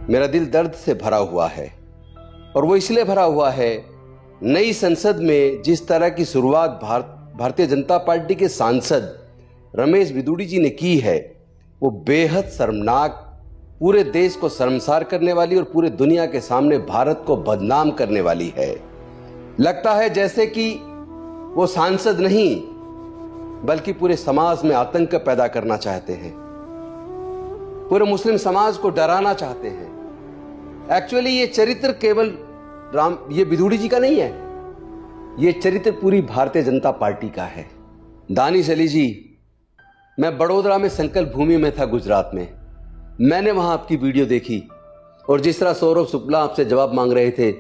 मेरा दिल दर्द से भरा हुआ है और वो इसलिए भरा हुआ है, नई संसद में जिस तरह की शुरुआत भारतीय जनता पार्टी के सांसद रमेश बिदुड़ी जी ने की है, वो बेहद शर्मनाक, पूरे देश को शर्मसार करने वाली और पूरे दुनिया के सामने भारत को बदनाम करने वाली है। लगता है जैसे कि वो सांसद नहीं बल्कि पूरे समाज में आतंक पैदा करना चाहते हैं, पूरे मुस्लिम समाज को डराना चाहते हैं। एक्चुअली ये चरित्र केवल ये बिदुड़ी जी का नहीं है, ये चरित्र पूरी भारतीय जनता पार्टी का है। दानिश अली जी, मैं बड़ोदरा में संकल्प भूमि में था गुजरात में, मैंने वहां आपकी वीडियो देखी और जिस तरह सौरभ शुक्ला आपसे जवाब मांग रहे थे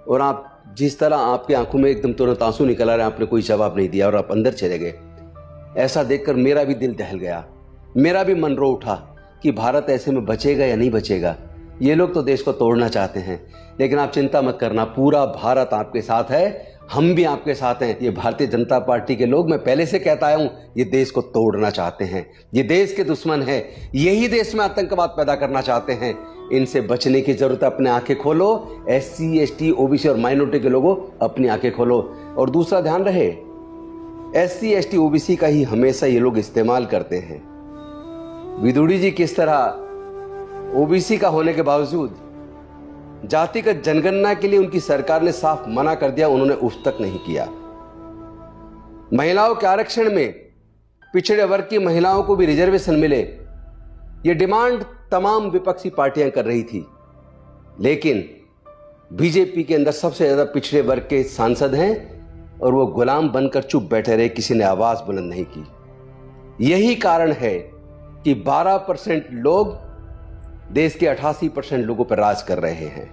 और आप जिस तरह आपकी आंखों में एकदम तुरंत आंसू निकल आ रहे, आपने कोई जवाब नहीं दिया और आप अंदर चले गए, ऐसा देखकर मेरा भी दिल दहल गया, मेरा भी मन रो उठा कि भारत ऐसे में बचेगा या नहीं बचेगा। ये लोग तो देश को तोड़ना चाहते हैं, लेकिन आप चिंता मत करना, पूरा भारत आपके साथ है, हम भी आपके साथ हैं। ये भारतीय जनता पार्टी के लोग, मैं पहले से कहता आया हूं, ये देश को तोड़ना चाहते हैं, ये देश के दुश्मन है, यही देश में आतंकवाद पैदा करना चाहते हैं। इनसे बचने की जरूरत है। अपने आंखें खोलो, SC, ST, OBC और माइनॉरिटी के लोगों, अपनी आंखें खोलो। और दूसरा ध्यान रहे, SC, ST, OBC का ही हमेशा ये लोग इस्तेमाल करते हैं। बिदुड़ी जी किस तरह OBC का होने के बावजूद जातिगत जनगणना के लिए उनकी सरकार ने साफ मना कर दिया, उन्होंने उफ तक नहीं किया। महिलाओं के आरक्षण में पिछड़े वर्ग की महिलाओं को भी रिजर्वेशन मिले, यह डिमांड तमाम विपक्षी पार्टियां कर रही थी, लेकिन बीजेपी के अंदर सबसे ज्यादा पिछड़े वर्ग के सांसद हैं और वो गुलाम बनकर चुप बैठे रहे, किसी ने आवाज बुलंद नहीं की। यही कारण है कि 12% लोग देश के 88% लोगों पर राज कर रहे हैं।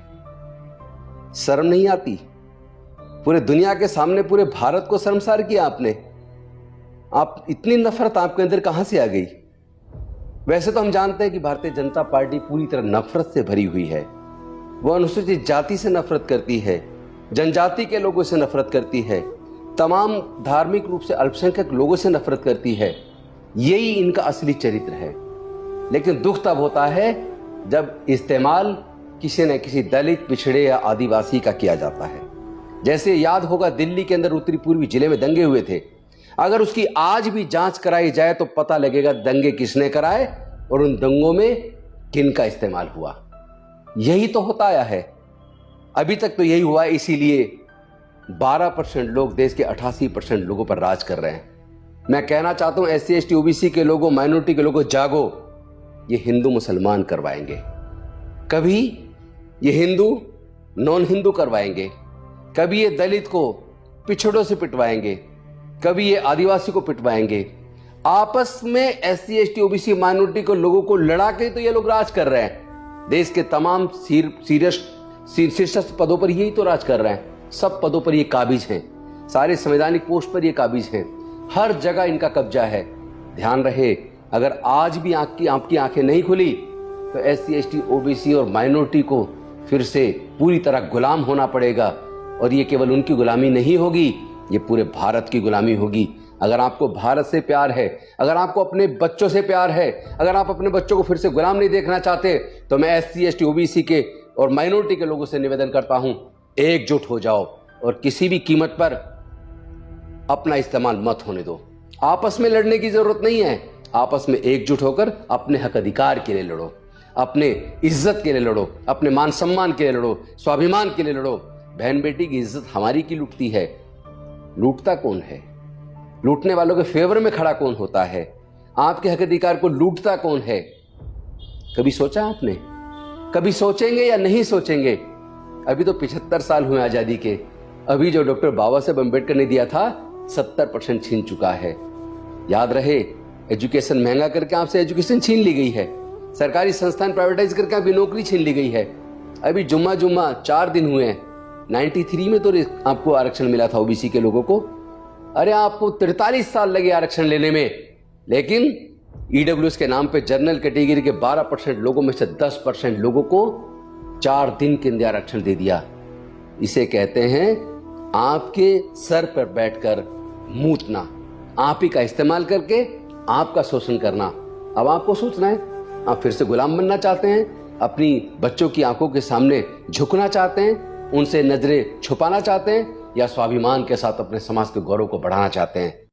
शर्म नहीं आती? पूरे दुनिया के सामने पूरे भारत को शर्मसार किया आपने। आप इतनी नफरत आपके अंदर कहां से आ गई? वैसे तो हम जानते हैं कि भारतीय जनता पार्टी पूरी तरह नफरत से भरी हुई है। वो अनुसूचित जाति से नफरत करती है, जनजाति के लोगों से नफरत करती है, तमाम धार्मिक रूप से अल्पसंख्यक लोगों से नफरत करती है। यही इनका असली चरित्र है। लेकिन दुख तब होता है जब इस्तेमाल किसी न किसी दलित, पिछड़े या आदिवासी का किया जाता है। जैसे याद होगा, दिल्ली के अंदर उत्तरी पूर्वी जिले में दंगे हुए थे। अगर उसकी आज भी जांच कराई जाए तो पता लगेगा दंगे किसने कराए और उन दंगों में किन का इस्तेमाल हुआ। यही तो होता आया है, अभी तक तो यही हुआ। इसीलिए 12% लोग देश के 88% लोगों पर राज कर रहे हैं। मैं कहना चाहता हूं, SC, ST, OBC के लोगों, माइनॉरिटी के लोगों, जागो। ये हिंदू मुसलमान करवाएंगे, कभी ये हिंदू नॉन हिंदू करवाएंगे, कभी ये दलित को पिछड़ों से पिटवाएंगे, कभी ये आदिवासी को पिटवाएंगे। आपस में SC, ST, OBC माइनॉरिटी को लोगों को लड़ा के तो ये लोग राज कर रहे हैं। देश के तमाम शीर्षस्थ पदों पर यही तो राज कर रहे हैं। सब पदों पर ये काबिज हैं, सारे संवैधानिक पोस्ट पर ये काबिज हैं, हर जगह इनका कब्जा है। ध्यान रहे, अगर आज भी आपकी आंखें नहीं खुली तो SC, ST, OBC और माइनॉरिटी को फिर से पूरी तरह गुलाम होना पड़ेगा। और ये केवल उनकी गुलामी नहीं होगी, ये पूरे भारत की गुलामी होगी। अगर आपको भारत से प्यार है, अगर आपको अपने बच्चों से प्यार है, अगर आप अपने बच्चों को फिर से गुलाम नहीं देखना चाहते, तो मैं SC, ST, OBC के और माइनॉरिटी के लोगों से निवेदन करता हूं, एकजुट हो जाओ और किसी भी कीमत पर अपना इस्तेमाल मत होने दो। आपस में लड़ने की जरूरत नहीं है, आपस में एकजुट होकर अपने हक अधिकार के लिए लड़ो, अपने इज्जत के लिए लड़ो, अपने मान सम्मान के लिए लड़ो, स्वाभिमान के लिए लड़ो। बहन बेटी की इज्जत हमारी की लूटती है। लूटता कौन है? लूटने वालों के फेवर में खड़ा कौन होता है? आपके हक अधिकार को लूटता कौन है? कभी सोचा आपने? कभी सोचेंगे या नहीं सोचेंगे? अभी तो 75 साल हुए आजादी के, अभी जो डॉक्टर बाबा साहेब अम्बेडकर ने दिया था 70% छीन चुका है। याद रहे, एजुकेशन महंगा करके आपसे एजुकेशन छीन ली गई है, सरकारी संस्थान प्राइवेटाइज करके आपकी नौकरी छीन ली गई है। अभी जुम्मा 4 दिन हुए हैं, 93 में तो आपको आरक्षण मिला था OBC के लोगों को। अरे आपको 43 साल लगे आरक्षण लेने में, लेकिन EWS के नाम पे जनरल कैटेगरी के 12% लोगों में से 10% लोगों को 4 दिन के अंदर आरक्षण दे दिया। इसे कहते हैं आपके सर पर बैठकर मूतना, आप ही का इस्तेमाल करके आपका शोषण करना। अब आपको सोचना है, आप फिर से गुलाम बनना चाहते हैं, अपनी बच्चों की आंखों के सामने झुकना चाहते हैं, उनसे नजरें छुपाना चाहते हैं, या स्वाभिमान के साथ अपने समाज के गौरव को बढ़ाना चाहते हैं।